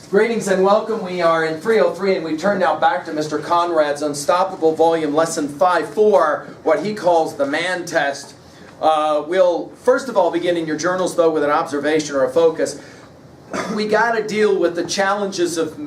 Greetings and welcome. We are in 303 and we turn now back to Mr. Conrad's Unstoppable Volume Lesson 5-4, what he calls the man test. We'll first of all begin in your journals though with an observation or a focus. We got to deal with the challenges of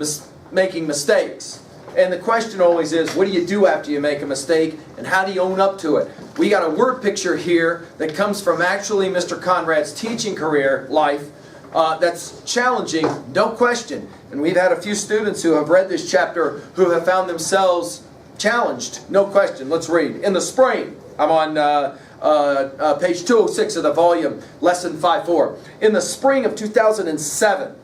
making mistakes. And the question always is, what do you do after you make a mistake and how do you own up to it? We got a word picture here that comes from actually Mr. Conrad's teaching career life. That's challenging, no question. And we've had a few students who have read this chapter who have found themselves challenged, no question. Let's read. In the spring, I'm on page 206 of the volume, lesson 5-4. In the spring of 2007,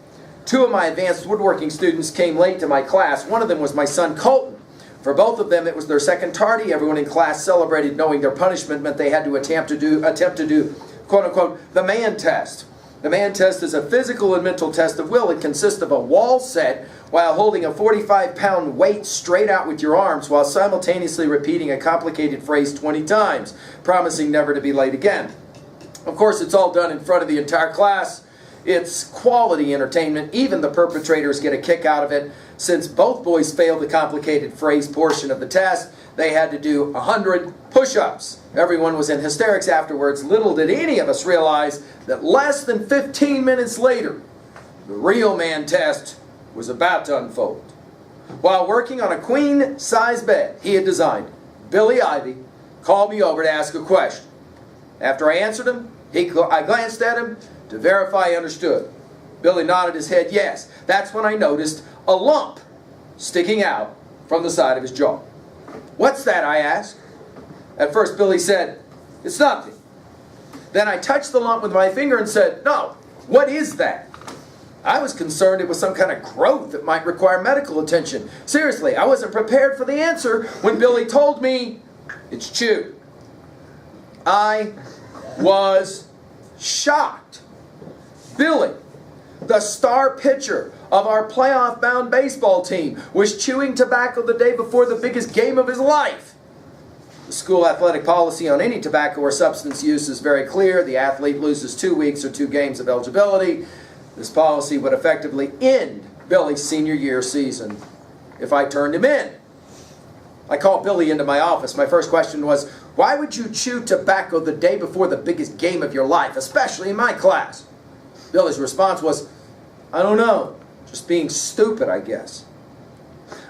two of my advanced woodworking students came late to my class. One of them was my son Colton. For both of them, it was their second tardy. Everyone in class celebrated, knowing their punishment meant they had to attempt to do, quote-unquote, the man test. The man test is a physical and mental test of will. It consists of a wall set while holding a 45-pound weight straight out with your arms while simultaneously repeating a complicated phrase 20 times, promising never to be late again. Of course, it's all done in front of the entire class. It's quality entertainment. Even the perpetrators get a kick out of it. Since both boys failed the complicated phrase portion of the test, they had to do 100 push-ups. Everyone was in hysterics afterwards. Little did any of us realize that less than 15 minutes later, the real man test was about to unfold. While working on a queen-size bed he had designed, Billy Ivy called me over to ask a question. After I answered him, I glanced at him to verify he understood. Billy nodded his head yes. That's when I noticed a lump sticking out from the side of his jaw. "What's that?" I asked. At first Billy said, "It's nothing." Then I touched the lump with my finger and said, "No, what is that?" I was concerned it was some kind of growth that might require medical attention. Seriously, I wasn't prepared for the answer when Billy told me, "It's chewed." I was shocked. Billy, the star pitcher of our playoff-bound baseball team, was chewing tobacco the day before the biggest game of his life. The school athletic policy on any tobacco or substance use is very clear. The athlete loses 2 weeks or 2 games of eligibility. This policy would effectively end Billy's senior year season if I turned him in. I called Billy into my office. My first question was, why would you chew tobacco the day before the biggest game of your life, especially in my class? Billy's response was, I don't know, just being stupid, I guess.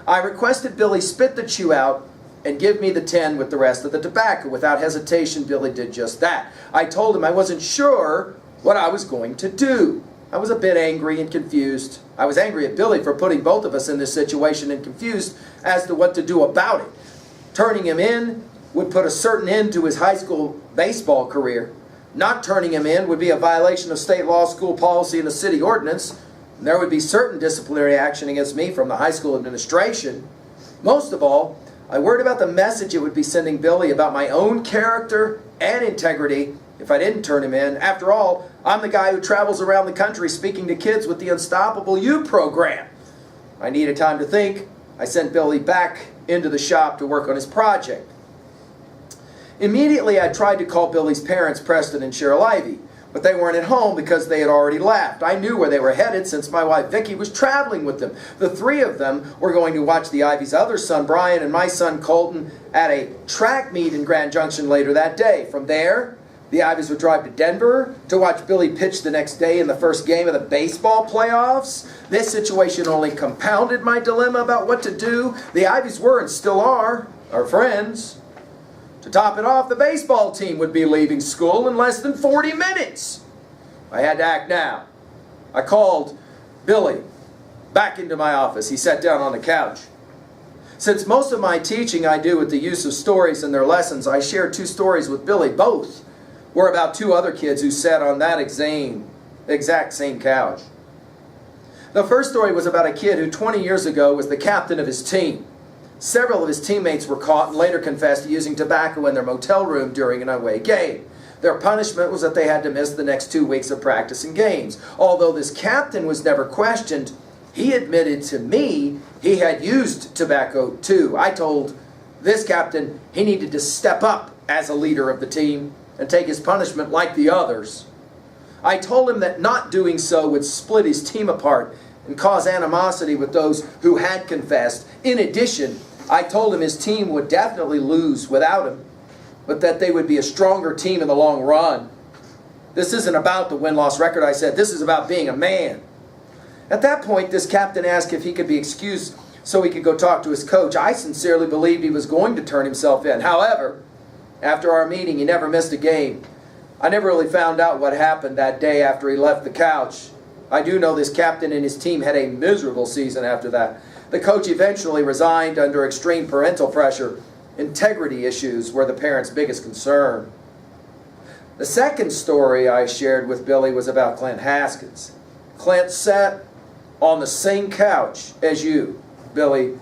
I requested Billy spit the chew out and give me the 10 with the rest of the tobacco. Without hesitation, Billy did just that. I told him I wasn't sure what I was going to do. I was a bit angry and confused. I was angry at Billy for putting both of us in this situation and confused as to what to do about it. Turning him in would put a certain end to his high school baseball career. Not turning him in would be a violation of state law, school policy, and the city ordinance. And there would be certain disciplinary action against me from the high school administration. Most of all, I worried about the message it would be sending Billy about my own character and integrity if I didn't turn him in. After all, I'm the guy who travels around the country speaking to kids with the Unstoppable You program. I needed time to think. I sent Billy back into the shop to work on his project. Immediately, I tried to call Billy's parents, Preston and Cheryl Ivy, but they weren't at home because they had already left. I knew where they were headed since my wife Vicki was traveling with them. The three of them were going to watch the Ivy's other son, Brian, and my son, Colton, at a track meet in Grand Junction later that day. From there, the Ivies would drive to Denver to watch Billy pitch the next day in the first game of the baseball playoffs. This situation only compounded my dilemma about what to do. The Ivies were and still are our friends. To top it off, the baseball team would be leaving school in less than 40 minutes. I had to act now. I called Billy back into my office. He sat down on the couch. Since most of my teaching I do with the use of stories in their lessons, I shared 2 stories with Billy. Both were about 2 other kids who sat on that exact same couch. The first story was about a kid who 20 years ago was the captain of his team. Several of his teammates were caught and later confessed to using tobacco in their motel room during an away game. Their punishment was that they had to miss the next 2 weeks of practice and games. Although this captain was never questioned, he admitted to me he had used tobacco too. I told this captain he needed to step up as a leader of the team and take his punishment like the others. I told him that not doing so would split his team apart and cause animosity with those who had confessed. In addition, I told him his team would definitely lose without him, but that they would be a stronger team in the long run. This isn't about the win-loss record, I said. This is about being a man. At that point, this captain asked if he could be excused so he could go talk to his coach. I sincerely believed he was going to turn himself in. However, after our meeting, he never missed a game. I never really found out what happened that day after he left the couch. I do know this captain and his team had a miserable season after that. The coach eventually resigned under extreme parental pressure. Integrity issues were the parents' biggest concern. The second story I shared with Billy was about Clint Haskins. Clint sat on the same couch as you, Billy,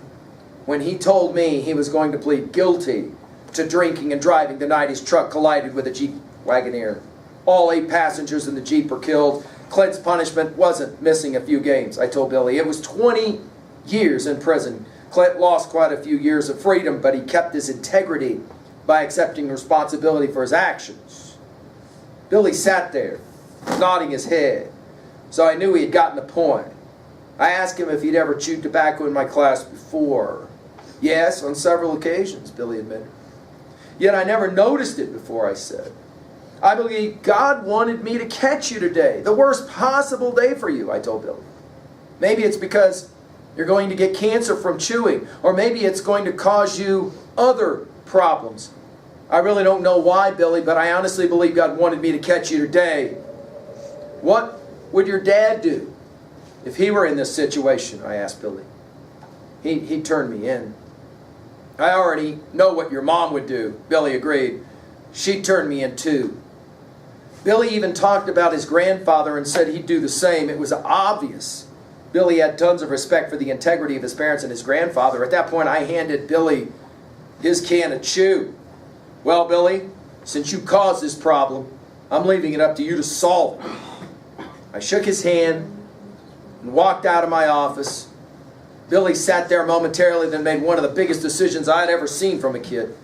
when he told me he was going to plead guilty to drinking and driving the night his truck collided with a Jeep Wagoneer. All 8 passengers in the Jeep were killed. Clint's punishment wasn't missing a few games, I told Billy. It was 20 years in prison. Clint lost quite a few years of freedom, but he kept his integrity by accepting responsibility for his actions. Billy sat there, nodding his head, so I knew he had gotten the point. I asked him if he'd ever chewed tobacco in my class before. Yes, on several occasions, Billy admitted. Yet I never noticed it before, I said. I believe God wanted me to catch you today. The worst possible day for you, I told Billy. Maybe it's because you're going to get cancer from chewing, or maybe it's going to cause you other problems. I really don't know why, Billy, but I honestly believe God wanted me to catch you today. What would your dad do if he were in this situation? I asked Billy. He'd turn me in. I already know what your mom would do, Billy agreed. She'd turn me in too. Billy even talked about his grandfather and said he'd do the same. It was obvious Billy had tons of respect for the integrity of his parents and his grandfather. At that point, I handed Billy his can of chew. Well, Billy, since you caused this problem, I'm leaving it up to you to solve it. I shook his hand and walked out of my office. Billy sat there momentarily, then made one of the biggest decisions I'd ever seen from a kid.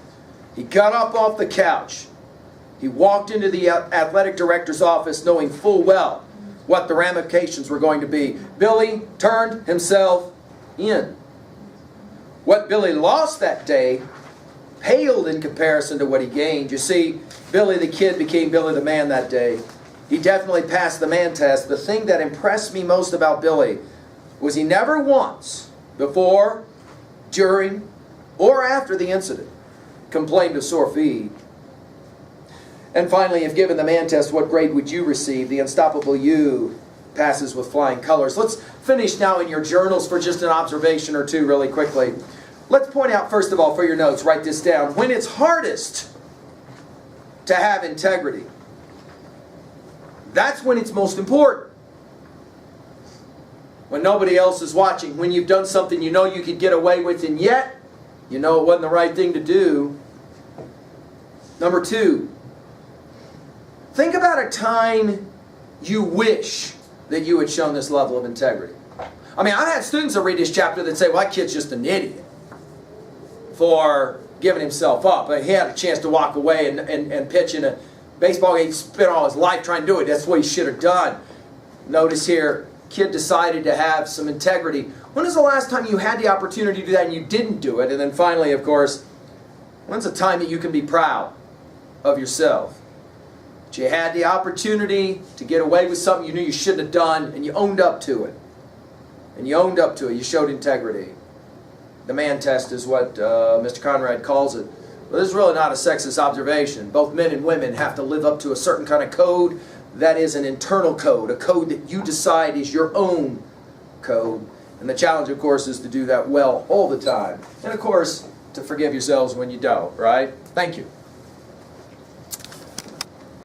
He got up off the couch. He walked into the athletic director's office knowing full well what the ramifications were going to be. Billy turned himself in. What Billy lost that day paled in comparison to what he gained. You see, Billy the kid became Billy the man that day. He definitely passed the man test. The thing that impressed me most about Billy was he never once, before, during, or after the incident, complained of sore feet. And finally, if given the man test, what grade would you receive? The unstoppable you passes with flying colors. Let's finish now in your journals for just an observation or two really quickly. Let's point out, first of all, for your notes, write this down. When it's hardest to have integrity, that's when it's most important. When nobody else is watching, when you've done something you know you could get away with, and yet you know it wasn't the right thing to do. Number 2, think about a time you wish that you had shown this level of integrity. I mean, I've had students that read this chapter that say, well, that kid's just an idiot for giving himself up. He had a chance to walk away and pitch in a baseball game. He spent all his life trying to do it. That's what he should have done. Notice here, kid decided to have some integrity. When was the last time you had the opportunity to do that and you didn't do it? And then finally, of course, when's the time that you can be proud of yourself? That you had the opportunity to get away with something you knew you shouldn't have done, and you owned up to it. And you owned up to it. You showed integrity. The man test is what Mr. Conrad calls it. Well, this is really not a sexist observation. Both men and women have to live up to a certain kind of code that is an internal code, a code that you decide is your own code. And the challenge, of course, is to do that well all the time. And, of course, to forgive yourselves when you don't, right? Thank you.